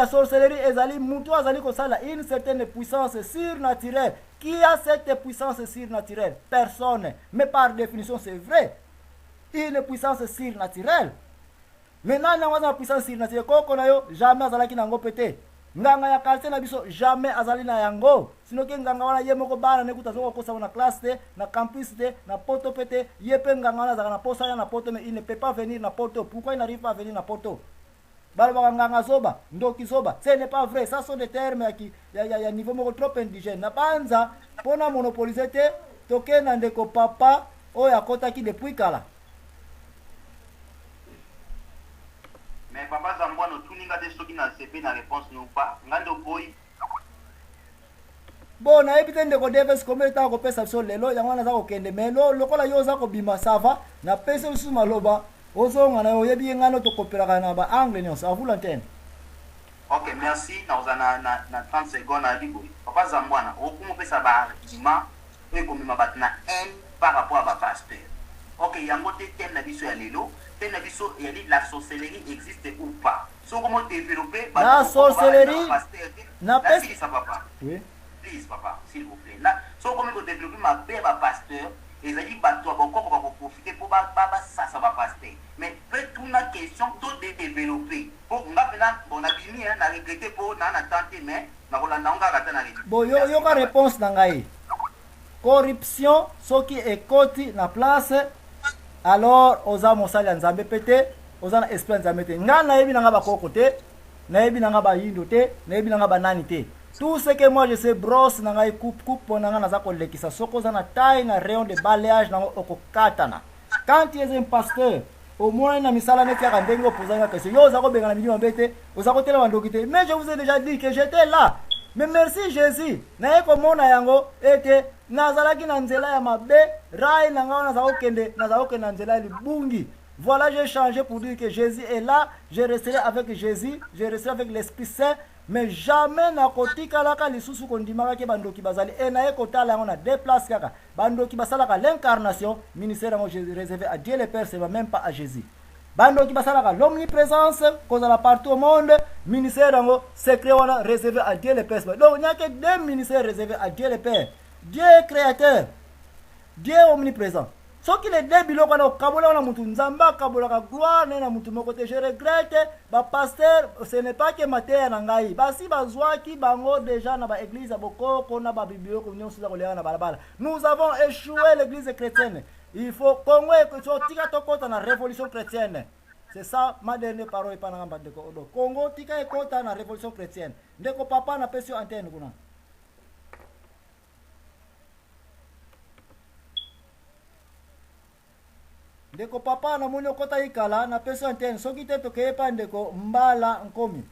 ya sorcellerie ezali mutu azali kosala une certaine puissance surnaturelle. Qui a cette puissance surnaturelle? Personne. Mais par définition, c'est vrai. Une puissance surnaturelle. Maintenant, nous avons une puissance surnaturelle. Koko na yo, jamais azalaki nango pété. Nganga ya quartier na biso, jamais azali na yango. Sinon ke nganga wana ye moko bana nekuta zoko kosa na classe te, na campus te, na poto pété, ye pe nganga wana zaka na posa ya na poto, mais il ne peut pas venir na poto. Pourquoi il n'arrive pas à venir na poto? Nganga zoba, ndoki zoba. Ce n'est pas vrai. Ça sont des termes qui ya niveau moko trop indigène. Na banza pona monopoliser te, toke na ndeko papa oya kota ki depuis kala. Mais papa Zambouane, tout ninga de ceux qui n'ont pas de réponse non pas. Ngando boy. Bon, na ebite ndeko Davis comme ta ko pesa so lelo yango na za ko kende melo lokola yo za ko bima sava na pesa lusu maloba ozonga na yo yebi ngano to kopera na ba angle nyonso avula ntene. Ok, merci. Na 30 secondes à libo. Papa Zambouane, okumo pesa ba bima e komima batna en par rapport à ba pasteur. Ok, yango te thème na biso ya lelo. La sorcellerie existe ou pas? So comment développer la sorcellerie n'a pas ça papa. Oui. Please papa, s'il vous plaît. Là, so comment développer ma paix ma pasteur et ça dit bah toi encore va profiter pour ça va pasteur. Mais fait tout la question tout développer. Pour maintenant bon a bimi hein na regretter pour na tenter mais na ko la nanga kata na regretter. Bon yo ka réponse na ngai. Corruption ce qui est côté na place. Alors oza mosali ya nzambe pete oza na esprit nzambe te nga na yebi nanga bakoko te na yebi nanga bayindo te na yebi nanga banani te tout ce que moi je sais brosse nanga coupe nanga naza kolekisa soko oza na taille na rayon de balayage nanga okokatana quand tu es un pasteur au moins na misala neti yaka ndenge opozanga question yo oza kobenga na milimo mbete oza kotelema ndoki te mais je vous ai déjà dit que j'étais là. Mais merci Jésus. Na eko mona yango ete nazalaki na nzela ya mabe rai nanga nazako na nzela libungi. Voilà, j'ai changé pour dire que Jésus est là, je resterai avec Jésus, je resterai avec l'Esprit Saint, mais jamais na kotika laka lisusu kondimaka ke bandoki bazali et na eko tala yango na deux places kaka. Bandoki basalaka l'incarnation, ministère yango réservé à Dieu le Père, c'est même pas à Jésus. Bando qui basalaka l'omniprésence kozala partout au monde ministère dango secret wana réservé à Dieu le Père. Donc il n'y a que deux ministères réservés à Dieu le Père. Dieu est créateur, Dieu est omniprésent. Ce qui les deux biloko na kabola na mutu nzamba kabola ka gloire na mutu moko te. Je regrette ba pasteur ce n'est pas que mater na ngai basi bazwa ki bango déjà na ba église boko kona ba biblioko nyonso za kolela na balabala. Nous avons échoué l'église chrétienne. Il faut Congo tika tokota na révolution chrétienne. C'est ça ma dernière parole pa na mbandeko odo. Congo tika ekota na révolution chrétienne. Ndeko papa na pesio antenne kuna. Ndeko papa na moni okota ikala na pesio antenne soki te tokeye pa ndeko mbala nkomi.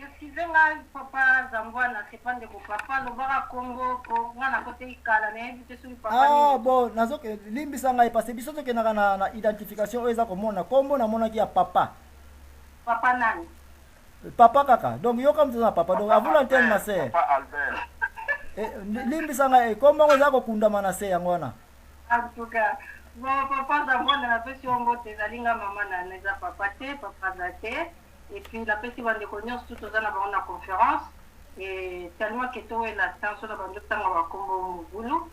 Excusez-moi, papa Zambouane, c'est pas de papa, le bara Congo, pour moi, la côté Ikala, mais sur papa. Ah bon, nazoke limbisa ngai parce que biso toke na identification eza komona kombo na mona ki ya papa. Papa nani? Papa kaka. Donc yo comme ça papa. Donc avula antenne na se. Papa Albert. Limbisa ngai kombo eza ko kundama na se yango wana. En tout cas, bon papa Zambouane na pesi ongo te zalinga mama na neza papa te, papa zate. Et puis la petite bande de cognos tout aux ans la conférence et tellement que tout est la science la bande de temps va comme boulot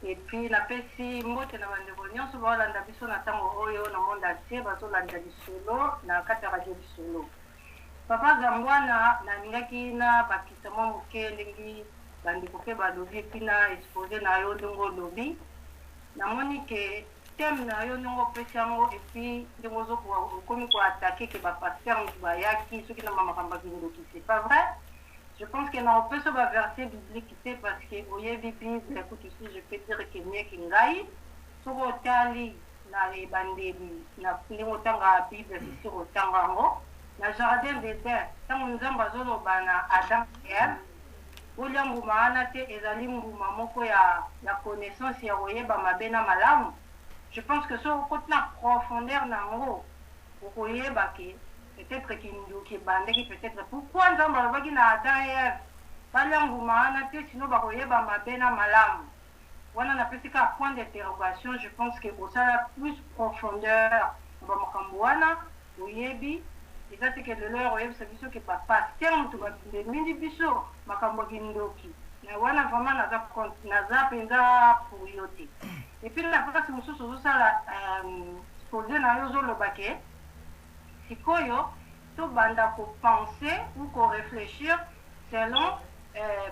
et puis la petite motte la bande de cognos va la ndabiso na tango oyo na monde entier va so la ndabi solo na kata radio solo papa Zambouane na ningaki na bakitamo moke ndingi bande ko pe ba lobi pina exposer na yo ndongo lobi na moni que thème na yo nongo pesango et puis ndongo ko komi ko attaquer que ba pasteur ba yaki ceux qui na mama kamba kingo qui c'est pas vrai. Je pense que na peut se ba verset biblique c'est parce que oye bible écoute ici je peux dire que nie kingai soko tali na le bandeli na ndongo tanga bible sur tanga ngo na jardin d'Éden tango nzamba zolo bana Adam et Ève olia nguma ana te ezali nguma moko ya connaissance ya oyeba mabena malamu. Je pense que sur côté la profondeur nango okoyeba ke peut-être qu'il qui bande qui peut-être pourquoi nzamba baki na Adam et Ève bala nguma ana te sinon bakoyeba mabena malamu wana na pesika point d'interrogation. Je pense que au ça la plus profondeur ba makambo wana oyebi eza teke lelo ya koyebisa biso ke bapaster moto babimeli biso makambo kindoki na wana vraiment naza mpenza pour yo te epuis na mpasi mosusu ozosala exposé na yo ozoloba ke sikoyo tobanda kopense ou korefléchir selon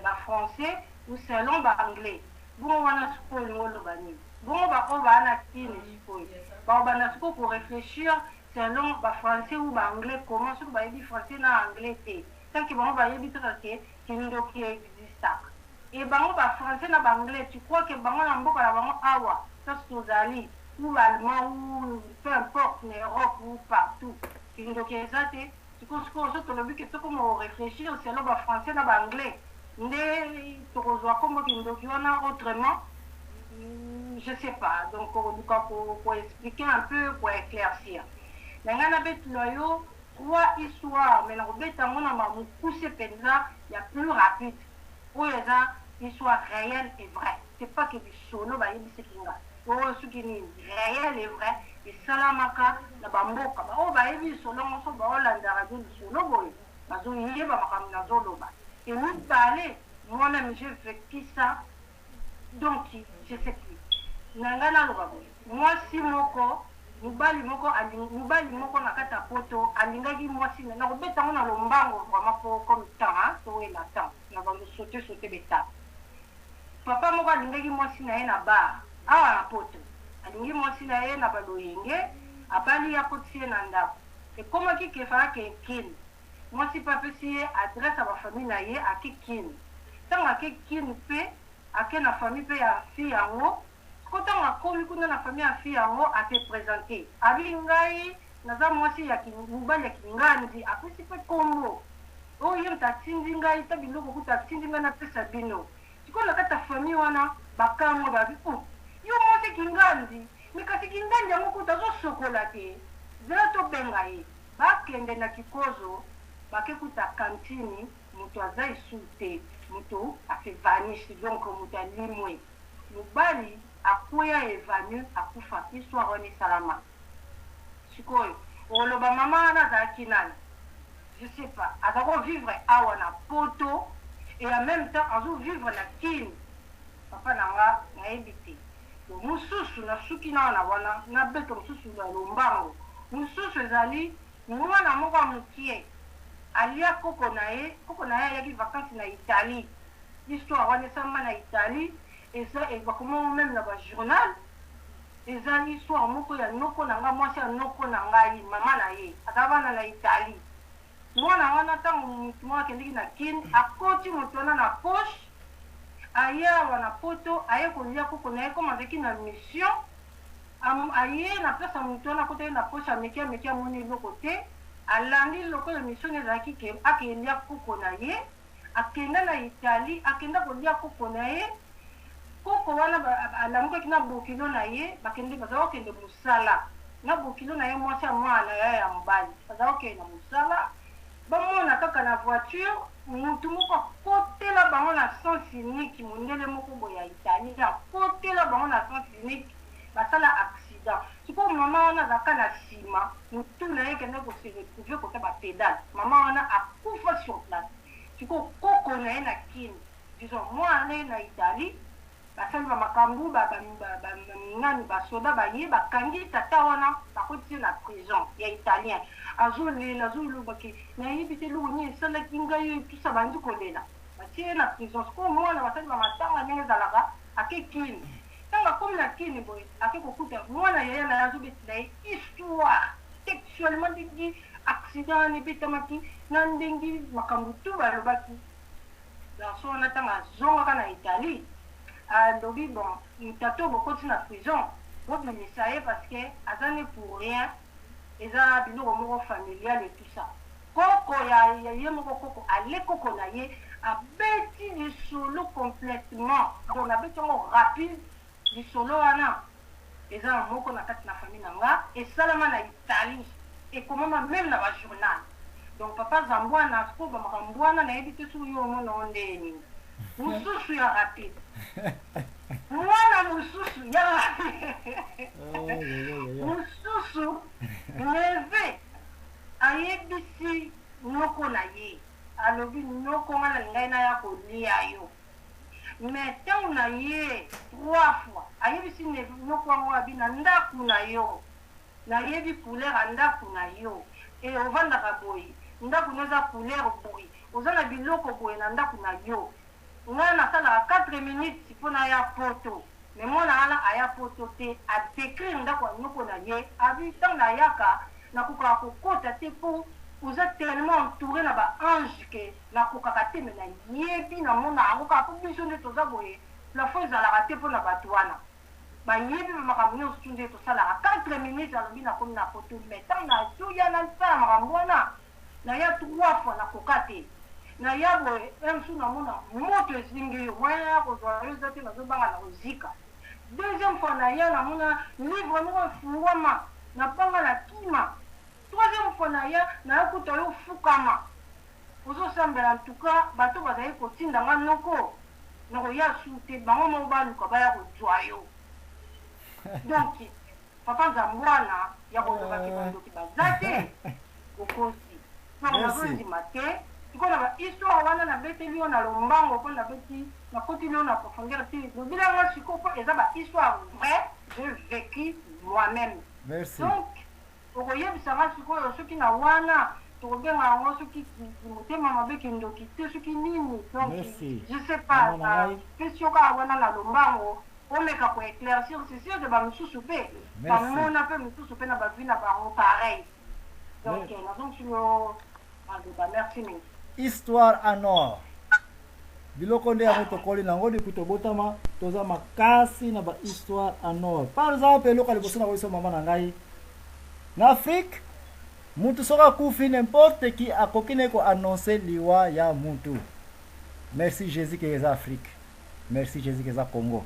bafrançais ou selon baanglais bongo wana sikoyo olingo oloba nini bongo baoyo baa na kini sikoyo baobanda sikoyo korefléchir selon bafrançais ou baanglais comment soki bayebi français na anglais te tanke bango bayebi kaka ke kindoki existaka e bango bafrançais na baanglais tu crois ke bango na mboka na bango awa sasi tozali ou allemand ou peu importe na Europe ou partout kindoki eza te sikoyo oso tolobi ke tokoma korefléchir selon bafrançais na baanglais nde tokozwa kombo kindoki wana autrement je sais pas donc pour expliquer un peu pour éclaircir nanga na betula yo 3 histoires mais na kobeta yango na mamokuse mpenza ya plus rapide oyo eza histoire réelle et vrai c'est pas que bisolo bayebisaki nga oyo soki nini réel et vrai esalamaka na bamboka baoyo bayebi lisolo moso baolanda radio lisolo boye bazoyeba makambo nazoloba et mibale moi-même j'ai vécu ça donc je sais plus nanga naloba boye mwasi moko mobali moko na kati ya poto alingaki mwasi na kobeta ngo na lombango vraiment po comme temps toyela temps na bandosote betata papa moko alingaki mwasi na ye na bar awa na poto alingi mwasi na ye na baloyenge abali akotisi ye na ndako ekomaki kefaka ke kini mwasi mpe apesi ye adresse ya bafamille na ye ake kini ntango ake kini mpe ake na famille mpe ya fi yango ntango akomi kuna na famille ya fi yango ake présente abi ngai naza mwasi ya mobali ya kingandi apesi mpe kombo oyo ye moto atindi ngai ta biloko kuta atindi ngai napesa bino sikoyo na kati ya famille wana bakamwa babi yo mwasi kingandi me kasi kingandi yango kuta azosokola te zela tobenga ye bakende na kikozo bake kuta kantini moto aza esu te moto afe vanish donc moto alimwe mobali akwea evanu akufa histoire wana esalama sikoyo oloba mama wana azalaki nani je sais pas azako vivre awa na poto et en même temps azovivre na kini papa nanga nayebi te mosusu nasuki na wana nabeta mosusu na lombango mosusu ezali mwana moko ya mokie alia koko na ye ayaki vacances na Italie histoire wana esalama na Italie eza bakoma même na bajournal eza histoire moko ya noko na nga mwasi ya noko na ngai mama na ye aza bana na Italie mwana wana ntango motu moko akendeki na kini akoti moto wana na poche aye awa na poto aye kolia koko na ye koma azalaki na mission aye na place ya motu wana akota ye na poche ameki amoni eloko te alandi loko ya mission ezalaki ke akelia koko na ye akenda na Italie akenda kolia koko na ye koko wana alamukaki na bokilo na ye bazala kokende mosala na bokilo na ye mwasi ya mwana ya mobali bazala kokende na mosala bamona kaka na voiture mutu moko akotela bango na sens unique mondele moko boye ya Italie akotela bango na sens unique basala accident sikoyo mama wana azalaka na nsima mutu na ye kende kose retrouve kota bapedale mama wana akufa sur place sikoyo koko na ye na kini disons mwana ye na Italie basali bamakambu nani basoda baye bakangi tata wana bakotisi na prison ya italien azolela azolobaki nayebi te eloko nini esalaki ngai oyo tusa bandi kolela batie na prison sikoyo mwana basali bamatanga ndenge ezalaka ake kini ntango akomi na kini boye ake kokuta mwana yaya na ye azobetela ye histoire textuellement ndenge accident ebetamaki na ndenge makambo tu balobaki garso wana ntango azongaka na Italie alobi bon tato bokoti na prison bobimisa ye parce que aza ne pour rien eza biloko moko familial et tout ça koko ya ye moko koko ale koko na ye abeti lisolo complètement donc abeti yango rapide lisolo wana eza moko na kati na famille na nga esalama na Italie ekomama même na bajournal donc papa zambwana siko bamakambo wana nayebi te soki yo omona o ndeni mosusu ya rapide mwana mosusu ya rapide mosusu leve ayebisi biloko nga na ngai na ya kolia yo mais ntango na ye 3 fois ayebisi biloko yango abi na ndako na yo nayebi couleur ya ndako na yo e ovandaka boye ndako no eza couleur boye oza na biloko boye na ndako na yo ngai nasalaka 4 minutes mpo na ya poto me mwana wana aya poto te adécrire ndako ya nyoko na ye abi ntango nayaka nakokaka kokota te mpo oza tellement entouré na baange ke nakokaka te me nayebi namona yango kaka mpo biso nde toza boye plafond ezalaka te mpo na bato wana bayebi bamakambo nyonso nde tosalaka 4 minutes alobi nakomi na poto me ntango natuya nasala makambo wana naya 3 fois nakoka te naya boye msu namona moto esingi yo mwana ya kozwa yo eza te nazobanga na kozika deuxième fois naya namona livre moko efungwama nabanga na kima troisième fois naya kuta yo fukama ozosambela ntuka bato bazali kotinda nga noko nakoya su te bango moko baluka baya kozwa yo donc papa nzambe wana ya kolobaki bandoki baza te okosi nazondima te sikoyo na bahistoire wana nabeteli yo na lombango mpo nabeti nakotili yo na profondeur te lobilanga sikoyo mpo eza bahistoire vrai je vécu moi-même donc okoyebisanga sikoyo soki na wana tokobenga yango soki motema mabe kindoki te soki nini donc je sais pas pesi yo kaka wana na lombango omeka koéclaircir c'est sûr de bamisusu mpe bamona mpe misusu mpe na bavi na bango pareil donc nazongi yo aloba merci mingi histoire en or biloko nde yango tokoli nango depuis tobotama toza makasi na bahistoire en or par exemple eloko ya liboso na koyiso mama na ngai na afrique mutu soki akufi n'importe qui akoki ne koannonce liwa ya mutu merci jésus ke eza afrique merci jésus ke eza congo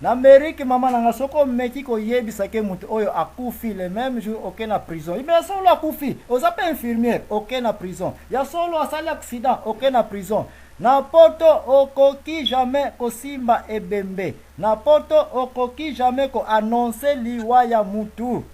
na Amérique mama nanga soko meki koyebisa ke mutu oyo akufi le même jour oke na prison ibe solo akufi oza pe infirmière oke na prison ya solo asali accident oke na prison na poto okoki jamais kosimba ebembe na poto okoki jamais ko annoncer liwa ya mutu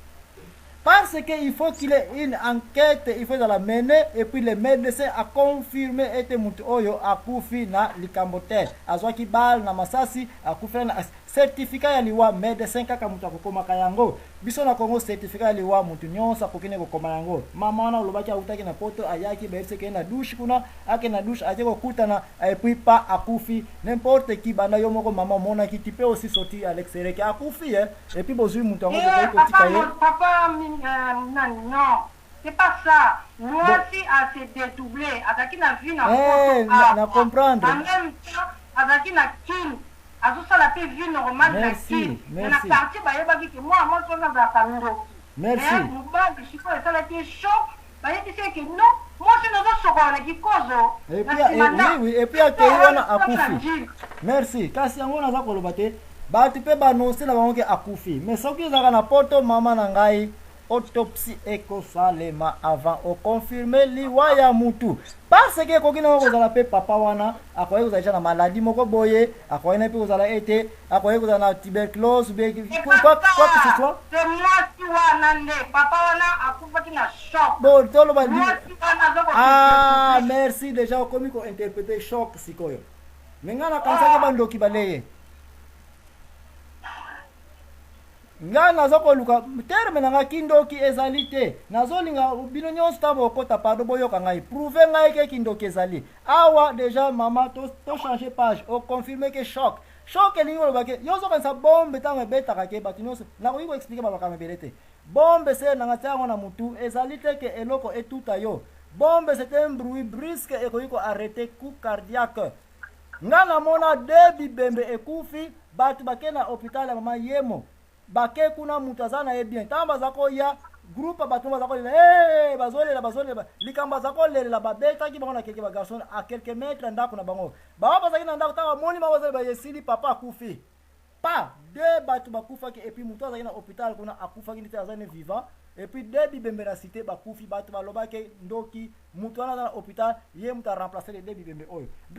parce que il faut qu'il y ait une enquête il faut la mener et puis le médecin a confirmé ete mutu oyo akufi na likambo te azwaki bal na masasi akufi na certificat ya liwa médecin kaka mutu akokomaka yango biso na Congo certificat ya liwa mutu nyonso akokine kokoma yango mama wana olobaki autaki na poto ayaki bayebise ke na douche kuna ake na douche ate kokutana et puis pas akufi n'importe qui banda yo moko mama monaki tu peux aussi sortir à l'extérieur akufi et puis bozui mutu yango kotika ye papa non c'est pas ça moi si a se dédoubler azaki na vie na poto na comprendre en même temps azaki na kin azosala pe vie normale na kin na quartier bayebaki ke moi moso nazalaka ndoki merci mobali siko esalaki choc bayebisi ke non mwasi nazosokola na kikozo oui et puis akei wana akufi merci kasi yango naza koloba te bato mpe banonse na bango ke akufi mais soki ezalaka na poto mama na ngai autopsie ekosalema avant okonfirme liwa ya mutu parce que ekoki nango kozala mpe papa wana akoki kozala na maladi moko boye akoki na mpe kozala ete akoki kozala na tuberculose quoi que ce soit c'est mwasi wana nde papa wana akufaki na choc bon toloba ah merci déjà okomi kointerprete choc sikoyo me nga nakanisaki bandoki baleye nga nazo koluka terme nanga kindoki ezali te nazolinga bino nyonso ntango okota pardon boyoka ngai prouve ngai ke kindoki ezali awa déjà mama to changer page oconfirme ke choc elingi oloba ke yo ozokanisa bombe ntango ebetaka ke bato nyonso nakoki koexplike babakama ebele te bombe se nanga tia yango na mutu ezali te ke eloko etuta yo bombe c'est un bruit brusque ekoki koarrete coup cardiaque nga namona de bibembe ekufi bato bake na hôpital ya mama yemo bake kuna mutu aza na ye bien ntango baza koya groupe bato baza kolela bazolela likambo baza kolelela babetaki bango na kelke bagarson a quelques mètres ndako na bango bao bazalaki na ndako ntango bamoni bango bazali bayesili papa akufi pa de bato bakufaki epuis mutu azalaki na hôpital kuna akufaki nde te aza ne vivant epuis de bibembe na cité bakufi bato balobaki ndoki mutu wana aza na hôpital ye mutu aremplace le de bibembe oyo